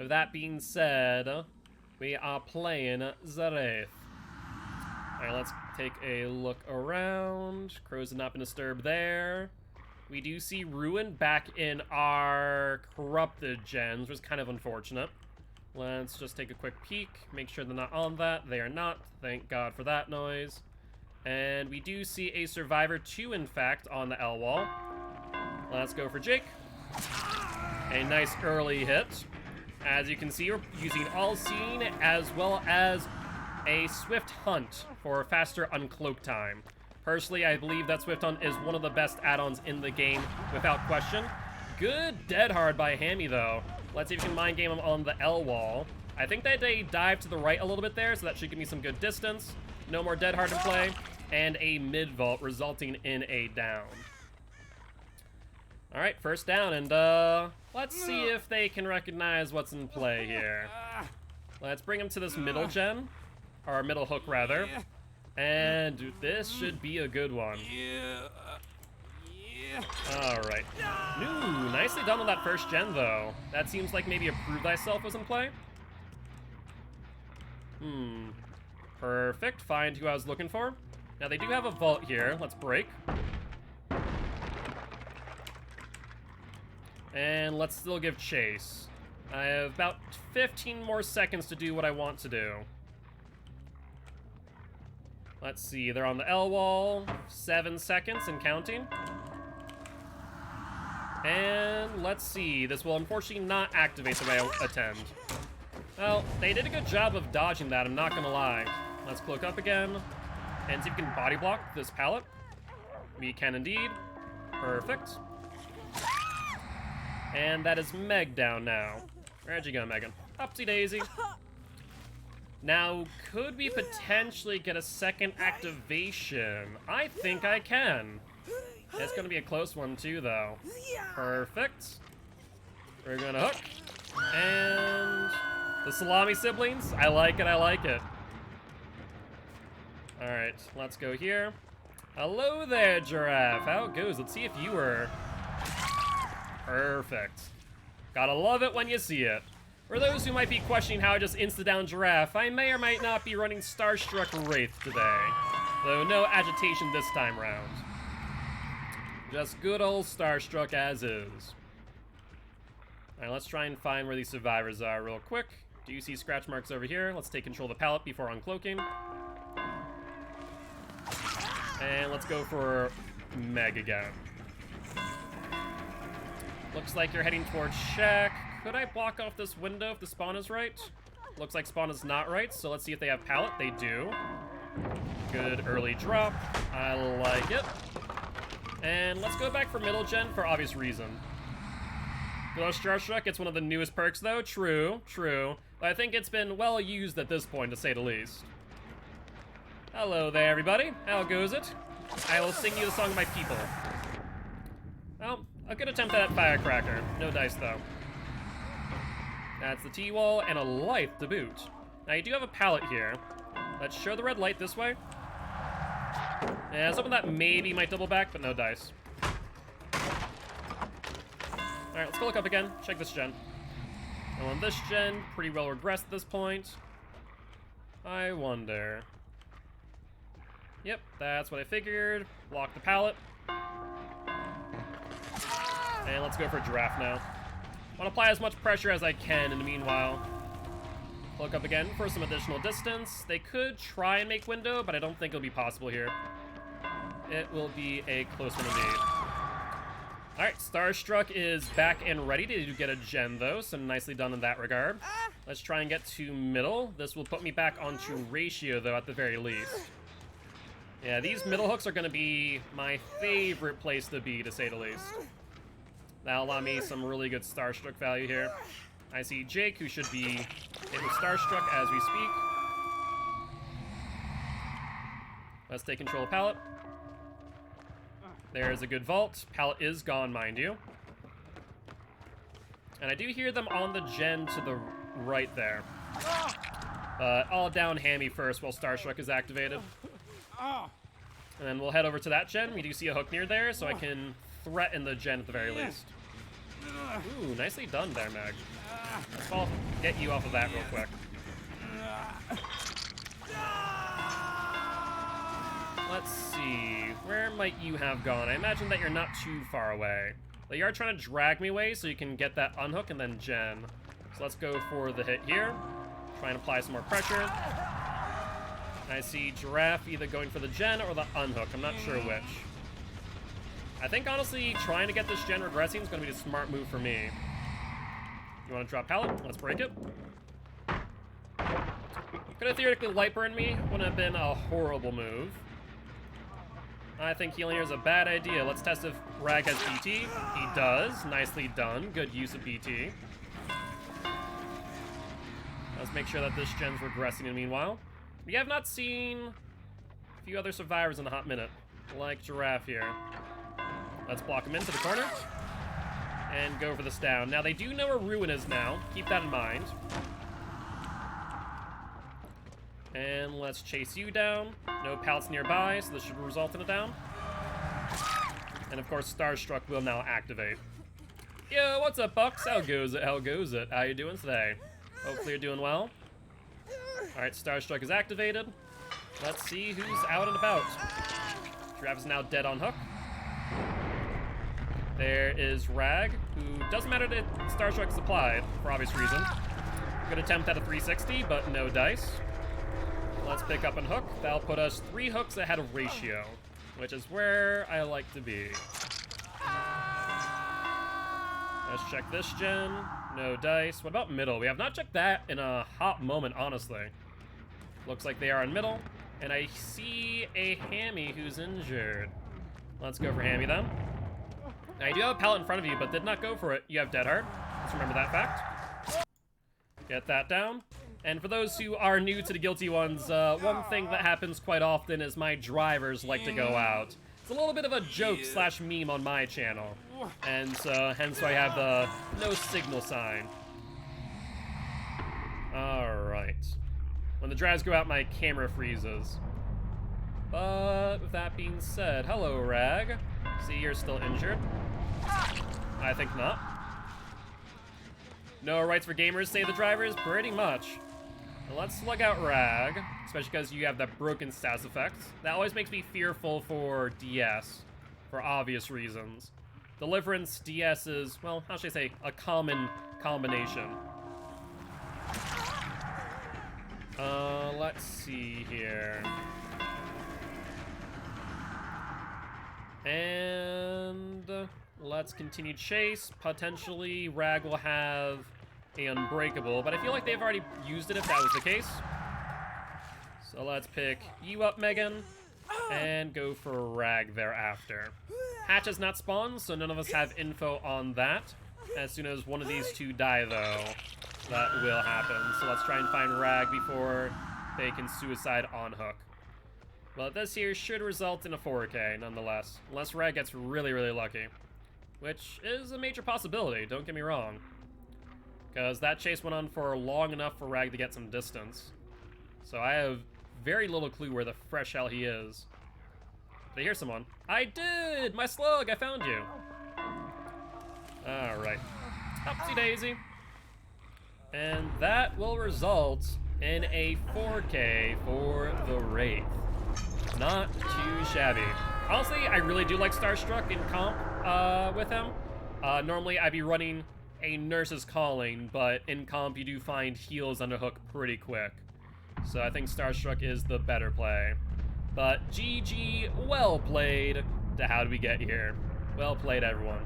With that being said, we are playing Wratih. Alright, let's take a look around. Crows have not been disturbed there. We do see Ruin back in our corrupted gens, which is kind of unfortunate. Let's just take a quick peek, make sure they're not on that. They are not. Thank God for that noise. And we do see a Survivor 2, in fact, on the L wall. Let's go for Jake. A nice early hit. As you can see, we're using All Seen as well as a Swift Hunt for faster uncloak time. Personally, I believe that Swift Hunt is one of the best add-ons in the game, without question. Good dead hard by Hammy, though. Let's see if we can mind game him on the L wall. I think that they dive to the right a little bit there, so that should give me some good distance. No more dead hard in play, and a mid vault resulting in a down. All right, first down, and let's see if they can recognize what's in play here. Let's bring him to this middle gen, or middle hook rather, and dude, this should be a good one. All right. Ooh, nicely done on that first gen, though. That seems like maybe a Prove Thyself was in play. Perfect. Find who I was looking for. Now, they do have a vault here. Let's break. And let's still give chase. I have about 15 more seconds to do what I want to do. Let's see. They're on the L wall. 7 seconds and counting. And let's see, this will unfortunately not activate the way I attend. Well, they did a good job of dodging that, I'm not gonna lie. Let's cloak up again, and see if we can body block this pallet. We can indeed. Perfect. And that is Meg down now. Where'd you go, Megan? Upsy daisy. Now, could we potentially get a second activation? I think I can. It's gonna be a close one too, though. Perfect. We're gonna hook. And the salami siblings. I like it, I like it. Alright, let's go here. Hello there, Giraffe. How it goes? Let's see if you were... Perfect. Gotta love it when you see it. For those who might be questioning how I just insta-down Giraffe, I may or might not be running Starstruck Wraith today. Though no agitation this time round. Just good old Starstruck as is. Alright, let's try and find where these survivors are real quick. Do you see scratch marks over here? Let's take control of the pallet before uncloaking. And let's go for Meg again. Looks like you're heading towards Shack. Could I block off this window if the spawn is right? Looks like spawn is not right, so let's see if they have pallet. They do. Good early drop. I like it. And let's go back for middle gen for obvious reason. Ghost Starstruck, it's one of the newest perks though. True, true. But I think it's been well used at this point, to say the least. Hello there, everybody. How goes it? I will sing you the song of my people. Well, a good attempt at that firecracker. No dice though. That's the T-wall and a light to boot. Now you do have a pallet here. Let's show the red light this way. Yeah, something that maybe might double back, but no dice. Alright, let's go look up again. Check this gen. And on this gen, pretty well regressed at this point. I wonder. Yep, that's what I figured. Block the pallet. And let's go for Giraffe now. Want to apply as much pressure as I can in the meanwhile. Look up again for some additional distance. They could try and make window, but I don't think it'll be possible here. It will be a close one indeed. Alright, Starstruck is back and ready to get a gen though, so nicely done in that regard. Let's try and get to middle. This will put me back onto ratio though at the very least. Yeah, these middle hooks are going to be my favorite place to be, to say the least. That'll allow me some really good Starstruck value here. I see Jake, who should be hitting Starstruck as we speak. Let's take control of pallet. There's a good vault. Pallet is gone, mind you. And I do hear them on the gen to the right there. But I'll down Hammy first while Starstruck is activated. And then we'll head over to that gen. We do see a hook near there, so I can threaten the gen at the very least. Ooh, nicely done there, Meg. Let's get you off of that real quick. Let's see. Where might you have gone? I imagine that you're not too far away. But you are trying to drag me away so you can get that unhook and then gen. So let's go for the hit here. Try and apply some more pressure. I see Giraffe either going for the gen or the unhook. I'm not sure which. I think, honestly, trying to get this gen regressing is going to be the smart move for me. You want to drop pallet? Let's break it. Could have theoretically light burned me. Wouldn't have been a horrible move. I think healing here is a bad idea. Let's test if Rag has BT. He does. Nicely done. Good use of BT. Let's make sure that this gen's regressing in the meanwhile. We have not seen a few other survivors in a hot minute, like Giraffe here. Let's block him into the corner and go for this down. Now, they do know where Ruin is now. Keep that in mind. And let's chase you down. No pallets nearby, so this should result in a down. And of course, Starstruck will now activate. Yo, what's up, Bucks? How goes it? How goes it? How you doing today? Hopefully you're doing well. Alright, Starstruck is activated. Let's see who's out and about. Giraffe is now dead on hook. There is Rag, who doesn't matter that Starstruck is applied, for obvious reason. Good attempt at a 360, but no dice. Let's pick up and hook. That'll put us 3 hooks ahead of ratio, which is where I like to be. Let's check this gen. No dice. What about middle? We have not checked that in a hot moment, honestly. Looks like they are in middle. And I see a Hammy who's injured. Let's go for Hammy then. Now, you do have a pallet in front of you, but did not go for it. You have Dead Hard. Let's remember that fact. Get that down. And for those who are new to the Guilty Ones, one thing that happens quite often is my drivers like to go out. It's a little bit of a joke slash meme on my channel. And so, hence why I have the no signal sign. Alright. When the drives go out, my camera freezes. But with that being said, hello, Rag. See, you're still injured. I think not. No rights for gamers, say the drivers? Pretty much. Let's slug out Rag, especially because you have that broken status effect. That always makes me fearful for DS, for obvious reasons. Deliverance, DS is, well, how should I say, a common combination. Let's see here. And let's continue chase. Potentially, Rag will have a Unbreakable, but I feel like they've already used it if that was the case. So let's pick you up, Megan, and go for Rag thereafter. Hatch has not spawned, so none of us have info on that. As soon as one of these two die, though, that will happen. So let's try and find Rag before they can suicide on hook. But this here should result in a 4K, nonetheless. Unless Rag gets really, really lucky. Which is a major possibility, don't get me wrong. Because that chase went on for long enough for Rag to get some distance. So I have very little clue where the fresh hell he is. Did I hear someone? I did! My slug! I found you! Alright. Upsy daisy. And that will result in a 4K for the Wraith. Not too shabby. Honestly, I really do like Starstruck in comp with him. Normally, I'd be running a Nurse's Calling, but in comp, you do find heals under hook pretty quick. So I think Starstruck is the better play. But GG, well played to how do we get here. Well played, everyone.